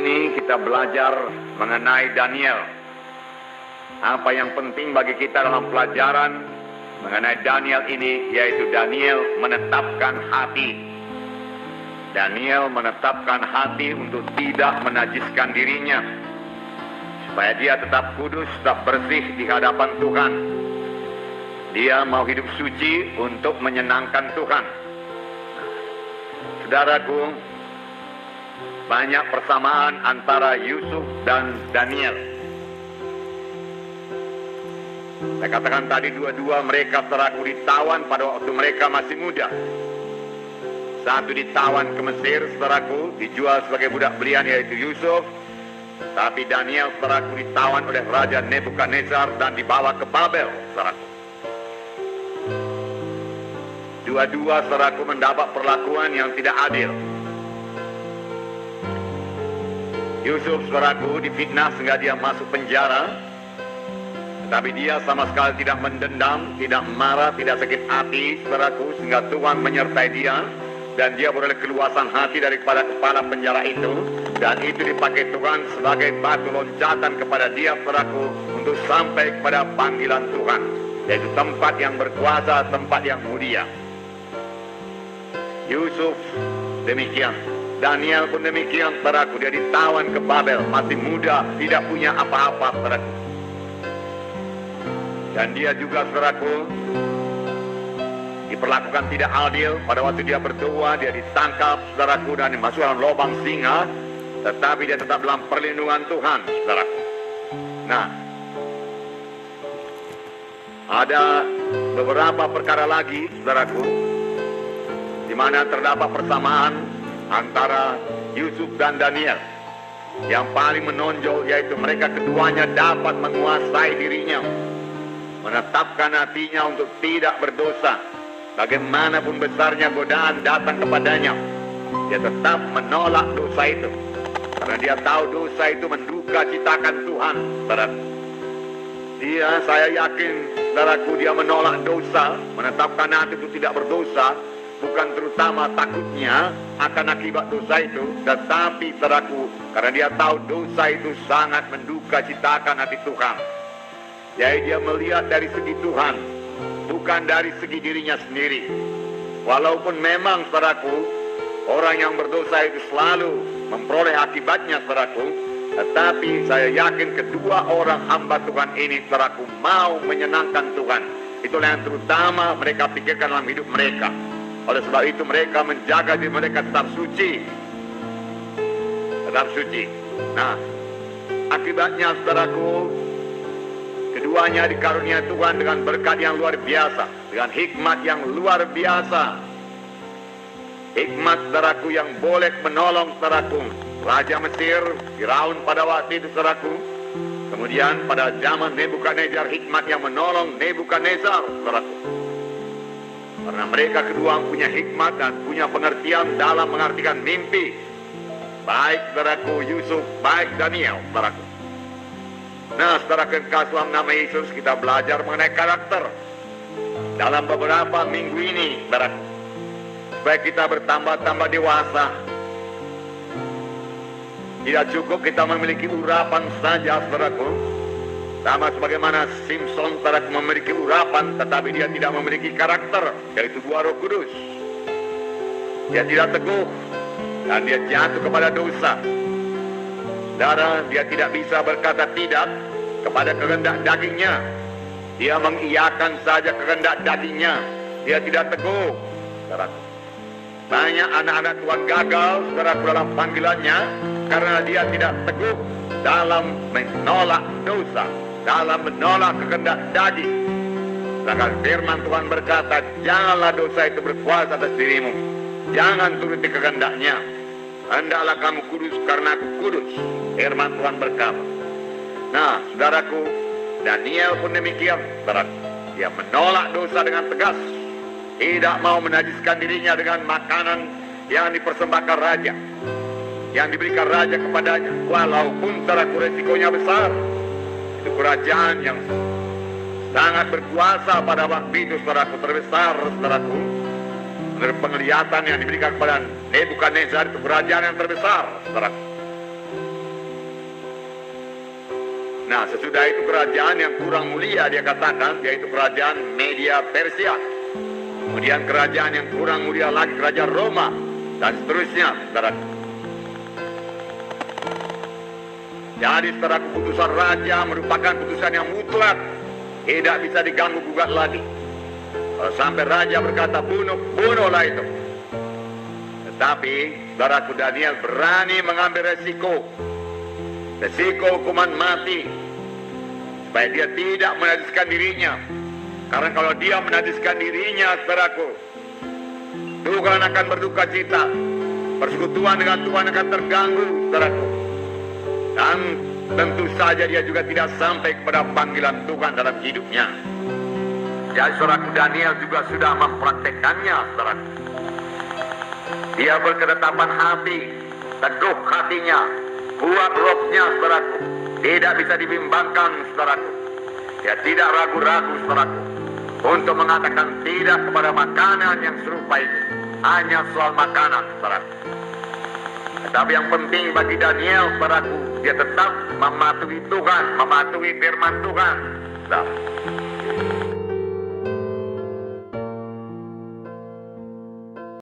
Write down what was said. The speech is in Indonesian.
ini kita belajar mengenai Daniel. Apa yang penting bagi kita dalam pelajaran mengenai Daniel ini, yaitu Daniel menetapkan hati. Daniel menetapkan hati untuk tidak menajiskan dirinya, supaya dia tetap kudus, tetap bersih di hadapan Tuhan. Dia mau hidup suci untuk menyenangkan Tuhan. Saudaraku, banyak persamaan antara Yusuf dan Daniel. Saya katakan tadi, dua-dua mereka saudaraku ditawan pada waktu mereka masih muda. Satu ditawan ke Mesir, saudaraku, dijual sebagai budak belian, yaitu Yusuf. Tapi Daniel, saudaraku, ditawan oleh Raja Nebukadnezar dan dibawa ke Babel, saudaraku. Dua-dua, saudaraku, mendapat perlakuan yang tidak adil. Yusuf, saudaraku, difitnah sehingga dia masuk penjara. Tetapi dia sama sekali tidak mendendam, tidak marah, tidak sakit hati, saudaraku, sehingga Tuhan menyertai dia. Dan dia beroleh keluasan hati daripada kepala penjara itu. Dan itu dipakai Tuhan sebagai batu loncatan kepada dia, saudaraku, untuk sampai kepada panggilan Tuhan, yaitu tempat yang berkuasa, tempat yang mulia. Yusuf demikian. Daniel pun demikian, saudaraku. Dia ditawan ke Babel, masih muda, tidak punya apa-apa, saudaraku. Dan dia juga, saudaraku, diperlakukan tidak adil. Pada waktu dia berdoa, dia ditangkap, saudaraku, dan dimasukkan dalam lubang singa. Tetapi dia tetap dalam perlindungan Tuhan, saudaraku. Nah, ada beberapa perkara lagi, saudaraku, di mana terdapat persamaan antara Yusuf dan Daniel. Yang paling menonjol yaitu mereka keduanya dapat menguasai dirinya, menetapkan hatinya untuk tidak berdosa. Bagaimanapun besarnya godaan datang kepadanya, dia tetap menolak dosa itu, karena dia tahu dosa itu menduka citakan Tuhan, saudara. Saya yakin, saudaraku, dia menolak dosa, menetapkan hati untuk tidak berdosa, bukan terutama takutnya akan akibat dosa itu, tetapi, saudaraku, karena dia tahu dosa itu sangat menduka citakan hati Tuhan. Jadi dia melihat dari segi Tuhan, bukan dari segi dirinya sendiri. Walaupun memang, saudaraku, orang yang berdosa itu selalu memperoleh akibatnya, saudaraku, tetapi saya yakin kedua orang hamba Tuhan ini, saudaraku, mau menyenangkan Tuhan. Itulah yang terutama mereka pikirkan dalam hidup mereka. Oleh sebab itu mereka menjaga diri mereka tetap suci. Tetap suci. Nah, akibatnya, saudaraku, keduanya dikarunia Tuhan dengan berkat yang luar biasa, dengan hikmat yang luar biasa. Hikmat, saudaraku, yang boleh menolong, saudaraku, Raja Mesir, Firaun pada waktu itu, saudaraku. Kemudian pada zaman Nebukadnezar, hikmat yang menolong Nebukadnezar, saudaraku. Karena mereka kedua punya hikmat dan punya pengertian dalam mengartikan mimpi. Baik, saudaraku, Yusuf, baik Daniel, saudaraku. Nah, saudara kekasih dalam nama Yesus, kita belajar mengenai karakter dalam beberapa minggu ini, saudaraku, supaya kita bertambah-tambah dewasa. Tidak cukup kita memiliki urapan saja, saudaraku. Sama sebagaimana Simpson, saudaraku, memiliki urapan, tetapi dia tidak memiliki karakter, yaitu buah Roh Kudus. Dia tidak teguh, dan dia jatuh kepada dosa. Saudara, dia tidak bisa berkata tidak kepada kehendak dagingnya. Dia mengiyakan saja kehendak dagingnya. Dia tidak teguh, saudaraku. Banyak anak-anak Tuhan gagal, saudaraku, dalam panggilannya, karena dia tidak teguh dalam menolak dosa, dalam menolak kehendak daging. Sedangkan firman Tuhan berkata, janganlah dosa itu berkuasa atas dirimu. Jangan turuti kehendaknya. Hendaklah kamu kudus karena aku kudus. Firman Tuhan berkata. Nah, saudaraku, Daniel pun demikian, saudaraku. Dia menolak dosa dengan tegas. Tidak mau menajiskan dirinya dengan makanan yang dipersembahkan raja, yang diberikan raja kepadanya. Walaupun, saudaraku, resikonya besar. Itu kerajaan yang sangat berkuasa pada waktu itu, saudaraku, terbesar, saudaraku. Menurut penglihatan yang diberikan kepada Nebukadnezar, itu kerajaan yang terbesar, saudaraku. Nah, sesudah itu kerajaan yang kurang mulia dia katakan, yaitu kerajaan Media Persia. Kemudian kerajaan yang kurang mulia lagi kerajaan Roma, dan seterusnya, saudaraku. Jadi setelah keputusan raja merupakan putusan yang mutlak, tidak bisa diganggu gugat lagi. Kalau sampai raja berkata bunuh, bunuhlah itu. Tetapi saudaraku, Daniel berani mengambil resiko hukuman mati, supaya dia tidak menajiskan dirinya. Karena kalau dia menajiskan dirinya, saudaraku, Tuhan akan berduka cita, persekutuan dengan Tuhan akan terganggu, saudaraku. Dan tentu saja dia juga tidak sampai kepada panggilan Tuhan dalam hidupnya. Jadi saudaraku, Daniel juga sudah mempraktekannya, saudaraku. Dia berketetapan hati, teguh hatinya, kuat rohnya, saudaraku. Tidak bisa dibimbangkan, saudaraku. Dia tidak ragu-ragu, saudaraku, untuk mengatakan tidak kepada makanan yang serupa itu. Hanya soal makanan, saudaraku. Tetapi yang penting bagi Daniel, saudaraku, dia tetap mematuhi Tuhan, mematuhi firman Tuhan. Saudara.